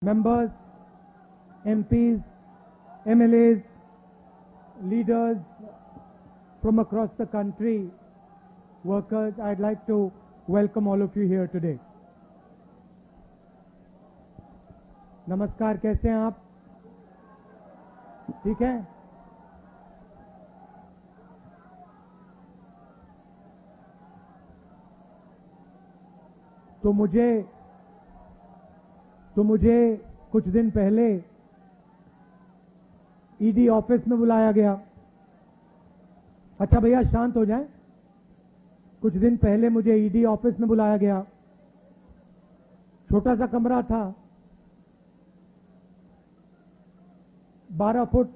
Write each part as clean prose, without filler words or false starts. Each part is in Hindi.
members, MPs, MLAs, leaders from across the country, workers, I'd like to welcome all of you here today. नमस्कार, कैसे हैं आप? ठीक है? तो मुझे कुछ दिन पहले ईडी ऑफिस में बुलाया गया। अच्छा भैया शांत हो जाएं। कुछ दिन पहले मुझे ईडी ऑफिस में बुलाया गया। छोटा सा कमरा था, 12 फुट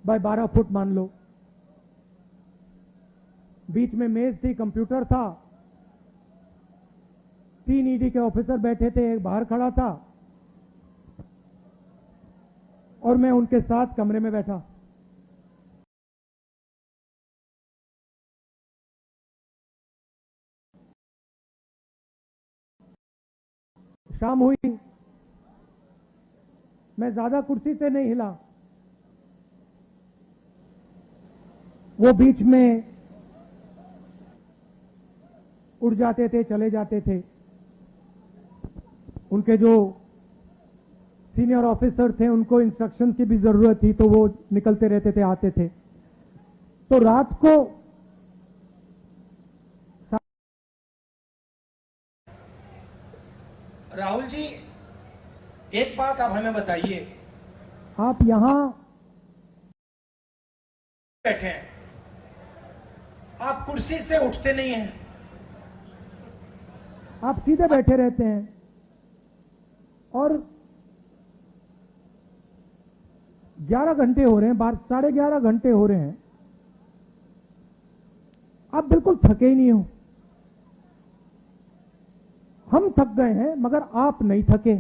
बाय 12 फुट मान लो। बीच में मेज थी, कंप्यूटर था, 3 ईडी के ऑफिसर बैठे थे, एक बाहर खड़ा था और मैं उनके साथ कमरे में बैठा। शाम हुई, मैं ज्यादा कुर्सी से नहीं हिला। वो बीच में उड़ जाते थे, चले जाते थे। उनके जो सीनियर ऑफिसर थे उनको इंस्ट्रक्शन की भी जरूरत थी, तो वो निकलते रहते थे, आते थे। तो रात को राहुल जी, एक बात आप हमें बताइए। आप यहां बैठे हैं, आप कुर्सी से उठते नहीं हैं। आप सीधे बैठे रहते हैं और 11 घंटे हो रहे हैं, 11:30 घंटे हो रहे हैं, आप बिल्कुल थके ही नहीं हो। हम थक गए हैं मगर आप नहीं थके।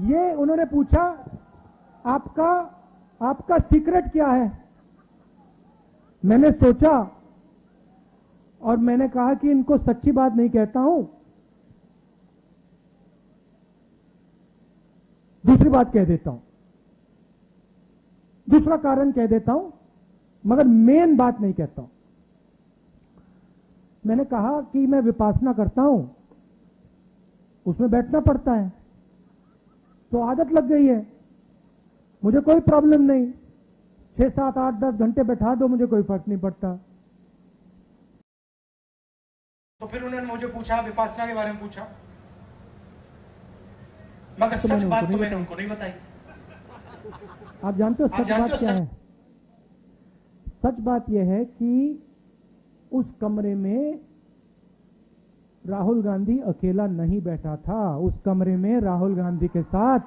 ये उन्होंने पूछा, आपका सीक्रेट क्या है? मैंने सोचा और मैंने कहा कि इनको सच्ची बात नहीं कहता हूं, दूसरी बात कह देता हूं, दूसरा कारण कह देता हूं, मगर मेन बात नहीं कहता हूं। मैंने कहा कि मैं विपासना करता हूं, उसमें बैठना पड़ता है, तो आदत लग गई है। मुझे कोई प्रॉब्लम नहीं, 6, 7, 8, 10 घंटे बैठा दो, मुझे कोई फर्क नहीं पड़ता। तो फिर उन्होंने मुझे पूछा, विपासना के बारे में पूछा, मगर तो सच बात तो मैंने उनको नहीं बताई। आप जानते हो सच बात क्या है? सच बात यह है कि उस कमरे में राहुल गांधी अकेला नहीं बैठा था। उस कमरे में राहुल गांधी के साथ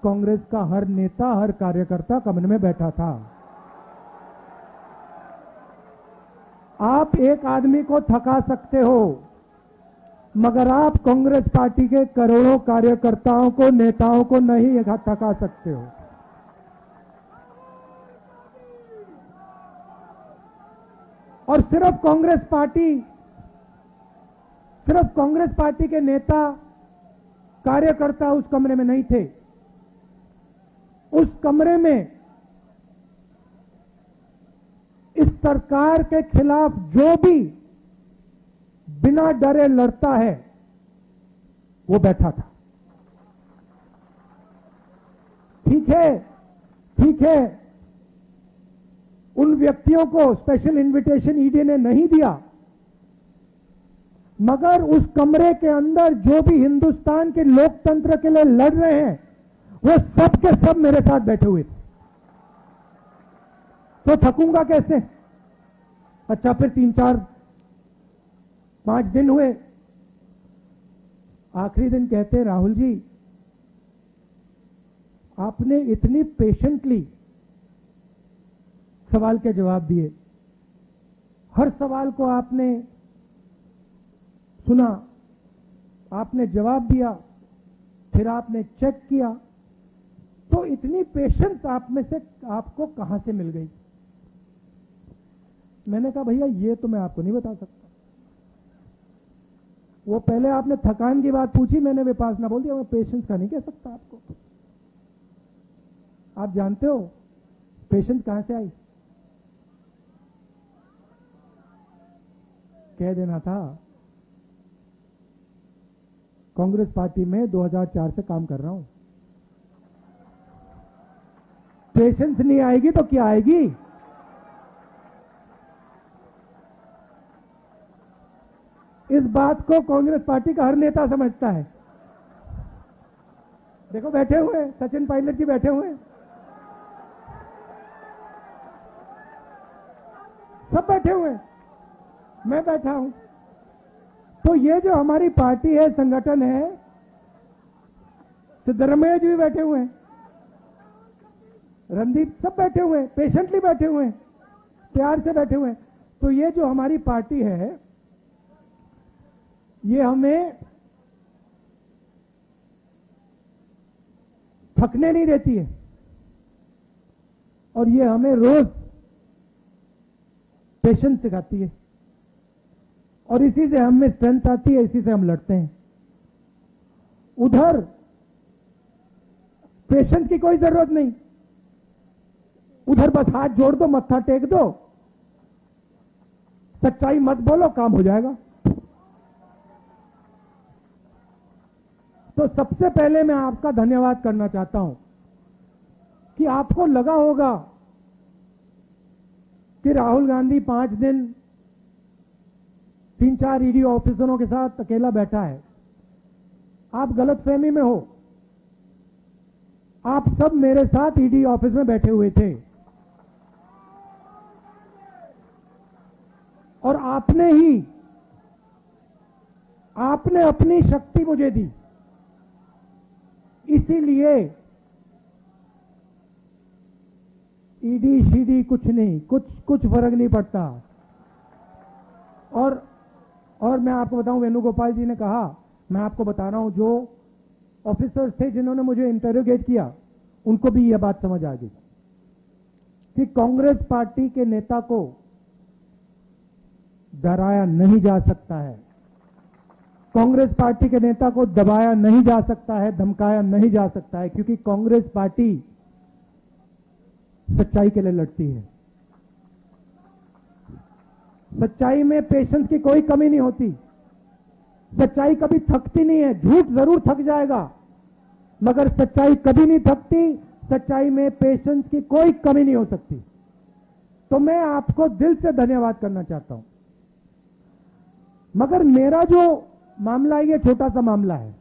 कांग्रेस का हर नेता, हर कार्यकर्ता कमरे में बैठा था। आप एक आदमी को थका सकते हो, मगर आप कांग्रेस पार्टी के करोड़ों कार्यकर्ताओं को, नेताओं को नहीं थका सकते हो। और सिर्फ कांग्रेस पार्टी के नेता, कार्यकर्ता उस कमरे में नहीं थे। उस कमरे में इस सरकार के खिलाफ जो भी बिना डरे लड़ता है वो बैठा था। ठीक है, उन व्यक्तियों को स्पेशल इनविटेशन ईडी ने नहीं दिया, मगर उस कमरे के अंदर जो भी हिंदुस्तान के लोकतंत्र के लिए लड़ रहे हैं वो सब के सब मेरे साथ बैठे हुए थे। तो थकूंगा कैसे? अच्छा, फिर 3, 4, 5 दिन हुए। आखिरी दिन कहते, राहुल जी आपने इतनी पेशेंटली सवाल के जवाब दिए, हर सवाल को आपने सुना, आपने जवाब दिया, फिर आपने चेक किया, तो इतनी पेशेंस आप में से आपको कहां से मिल गई? मैंने कहा भैया ये तो मैं आपको नहीं बता सकता। वो पहले आपने थकान की बात पूछी, मैंने विपासना बोल दिया, मैं पेशेंस का नहीं कह सकता आपको। आप जानते हो पेशेंस कहां से आई? कह देना था कांग्रेस पार्टी में 2004 से काम कर रहा हूं। पेशेंस नहीं आएगी तो क्या आएगी? इस बात को कांग्रेस पार्टी का हर नेता समझता है। देखो बैठे हुए हैं, सचिन पायलट जी बैठे हुए हैं, सब बैठे हुए हैं, मैं बैठा हूं। तो ये जो हमारी पार्टी है, संगठन है, सिद्धरमैया जी भी बैठे हुए हैं, रणदीप, सब बैठे हुए हैं, पेशेंटली बैठे हुए हैं, प्यार से बैठे हुए हैं। तो ये जो हमारी पार्टी है, ये हमें थकने नहीं देती है और ये हमें रोज पेशेंस सिखाती है और इसी से हमें स्ट्रेंथ आती है, इसी से हम लड़ते हैं। उधर पेशेंस की कोई जरूरत नहीं, उधर बस हाथ जोड़ दो, मत्था टेक दो, सच्चाई मत बोलो, काम हो जाएगा। तो सबसे पहले मैं आपका धन्यवाद करना चाहता हूं कि आपको लगा होगा कि राहुल गांधी 5 दिन 3-4 ईडी ऑफिसरों के साथ अकेला बैठा है। आप गलतफहमी में हो। आप सब मेरे साथ ईडी ऑफिस में बैठे हुए थे और आपने अपनी शक्ति मुझे दी, इसीलिए ईडी शीडी कुछ नहीं, कुछ फर्क नहीं पड़ता। और मैं आपको बताऊं, वेणुगोपाल जी ने कहा, मैं आपको बता रहा हूं, जो ऑफिसर्स थे जिन्होंने मुझे इंटरोगेट किया, उनको भी यह बात समझ आ गई कि कांग्रेस पार्टी के नेता को डराया नहीं जा सकता है, कांग्रेस पार्टी के नेता को दबाया नहीं जा सकता है, धमकाया नहीं जा सकता है, क्योंकि कांग्रेस पार्टी सच्चाई के लिए लड़ती है। सच्चाई में पेशेंस की कोई कमी नहीं होती, सच्चाई कभी थकती नहीं है। झूठ जरूर थक जाएगा, मगर सच्चाई कभी नहीं थकती। सच्चाई में पेशेंस की कोई कमी नहीं हो सकती। तो मैं आपको दिल से धन्यवाद करना चाहता हूं। मगर मेरा जो मामला है, ये छोटा सा मामला है,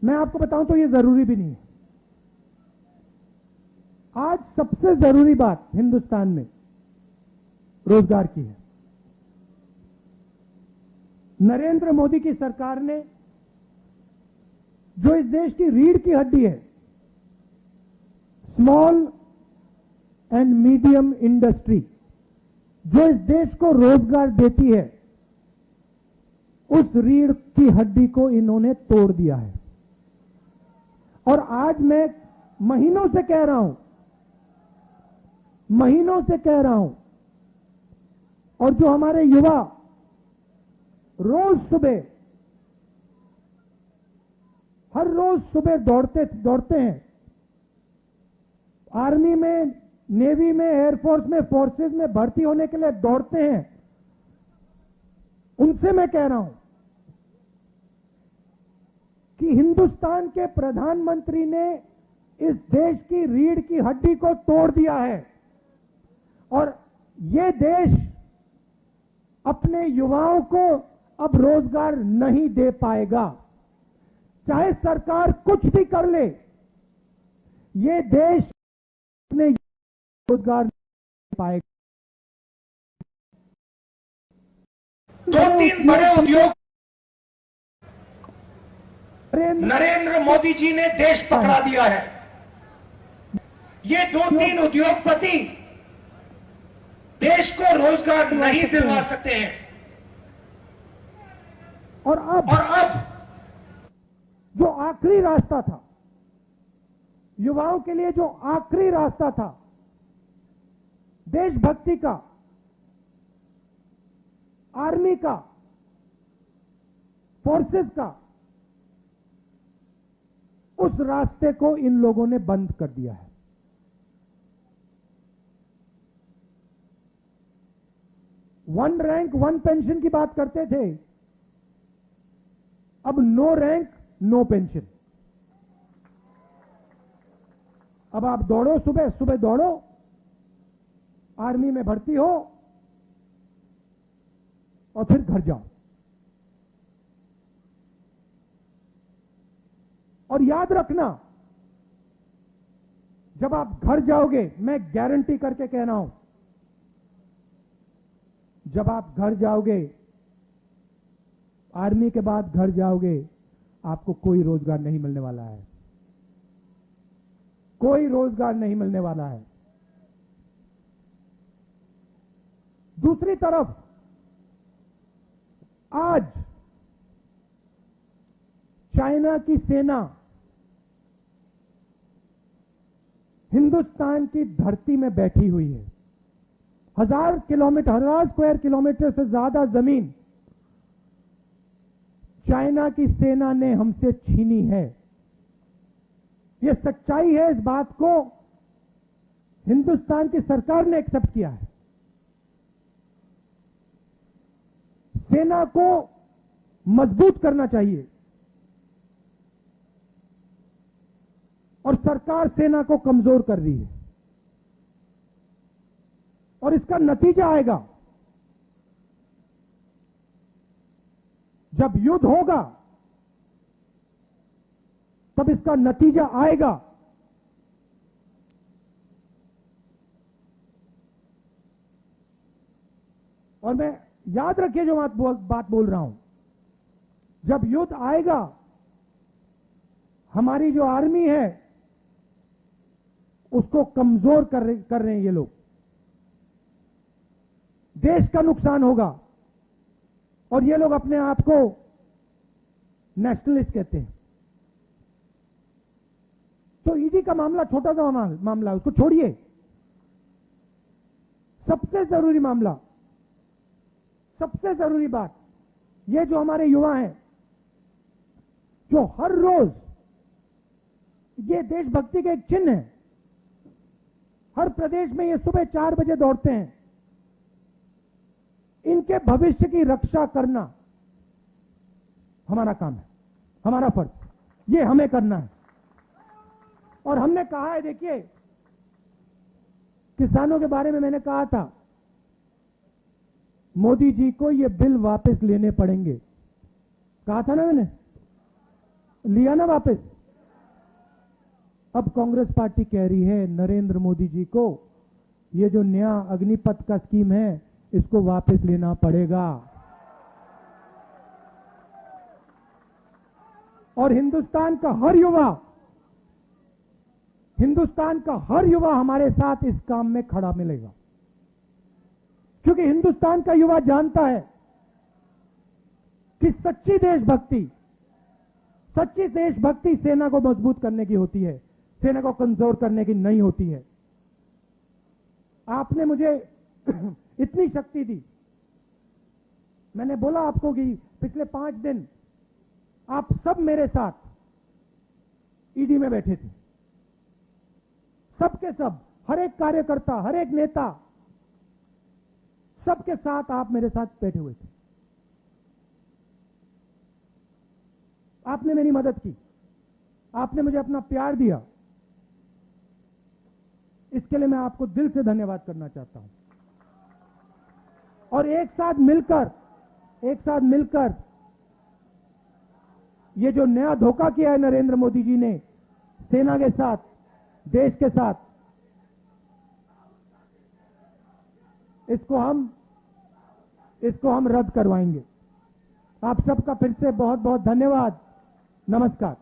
मैं आपको बताऊं तो ये जरूरी भी नहीं है। आज सबसे जरूरी बात हिंदुस्तान में रोजगार की है। नरेंद्र मोदी की सरकार ने जो इस देश की रीढ़ की हड्डी है, स्मॉल एंड मीडियम इंडस्ट्री, जो इस देश को रोजगार देती है, उस रीढ़ की हड्डी को इन्होंने तोड़ दिया है। और आज मैं महीनों से कह रहा हूं, और जो हमारे युवा हर रोज सुबह दौड़ते हैं, आर्मी में, नेवी में, एयरफोर्स में, फोर्सेस में भर्ती होने के लिए दौड़ते हैं, उनसे मैं कह रहा हूं कि हिंदुस्तान के प्रधानमंत्री ने इस देश की रीढ़ की हड्डी को तोड़ दिया है और यह देश अपने युवाओं को अब रोजगार नहीं दे पाएगा। चाहे सरकार कुछ भी कर ले, यह देश अपने रोजगार नहीं दे पाएगा। 2-3 बड़े उद्योग नरेंद्र मोदी जी ने देश पकड़ा दिया है। ये 2-3 उद्योगपति देश को रोजगार नहीं दिलवा सकते हैं। और अब जो आखिरी रास्ता था, युवाओं के लिए जो आखिरी रास्ता था देशभक्ति का, आर्मी का, फोर्सेस का, उस रास्ते को इन लोगों ने बंद कर दिया है। वन रैंक वन पेंशन की बात करते थे, अब नो रैंक नो पेंशन। अब आप दौड़ो, सुबह सुबह दौड़ो, आर्मी में भर्ती हो और फिर घर जाओ। और याद रखना, जब आप घर जाओगे, मैं गारंटी करके कह रहा हूं, जब आप घर जाओगे, आर्मी के बाद घर जाओगे, आपको कोई रोजगार नहीं मिलने वाला है। कोई रोजगार नहीं मिलने वाला है। दूसरी तरफ आज चाइना की सेना हिंदुस्तान की धरती में बैठी हुई है। 1000 स्क्वायर किलोमीटर से ज्यादा जमीन चाइना की सेना ने हमसे छीनी है। यह सच्चाई है, इस बात को हिंदुस्तान की सरकार ने एक्सेप्ट किया है। सेना को मजबूत करना चाहिए और सरकार सेना को कमजोर कर रही है, और इसका नतीजा आएगा। जब युद्ध होगा तब इसका नतीजा आएगा। और मैं याद रखिए जो बात बोल रहा हूं, जब युद्ध आएगा, हमारी जो आर्मी है उसको कमजोर कर रहे हैं ये लोग। देश का नुकसान होगा, और ये लोग अपने आप को नेशनलिस्ट कहते हैं। तो ईडी का मामला छोटा सा मामला है, उसको छोड़िए। सबसे जरूरी मामला, सबसे जरूरी बात, ये जो हमारे युवा हैं, जो हर रोज, ये देशभक्ति का एक चिन्ह है, हर प्रदेश में ये सुबह 4 बजे दौड़ते हैं। इनके भविष्य की रक्षा करना हमारा काम है, हमारा फर्ज, ये हमें करना है। और हमने कहा है, देखिए, किसानों के बारे में मैंने कहा था, मोदी जी को ये बिल वापस लेने पड़ेंगे। कहा था ना मैंने, लिया ना वापस। अब कांग्रेस पार्टी कह रही है नरेंद्र मोदी जी को ये जो नया अग्निपथ का स्कीम है, इसको वापस लेना पड़ेगा। और हिंदुस्तान का हर युवा हमारे साथ इस काम में खड़ा मिलेगा, क्योंकि हिंदुस्तान का युवा जानता है कि सच्ची देशभक्ति सेना को मजबूत करने की होती है, सेना को कमजोर करने की नहीं होती है। आपने मुझे इतनी शक्ति दी। मैंने बोला आपको कि पिछले 5 दिन आप सब मेरे साथ ईडी में बैठे थे, सबके सब, हर एक कार्यकर्ता, हर एक नेता, सबके साथ आप मेरे साथ बैठे हुए थे। आपने मेरी मदद की, आपने मुझे अपना प्यार दिया। इसके लिए मैं आपको दिल से धन्यवाद करना चाहता हूं। और एक साथ मिलकर ये जो नया धोखा किया है नरेंद्र मोदी जी ने सेना के साथ, देश के साथ, इसको हम रद्द करवाएंगे। आप सबका फिर से बहुत बहुत धन्यवाद। नमस्कार।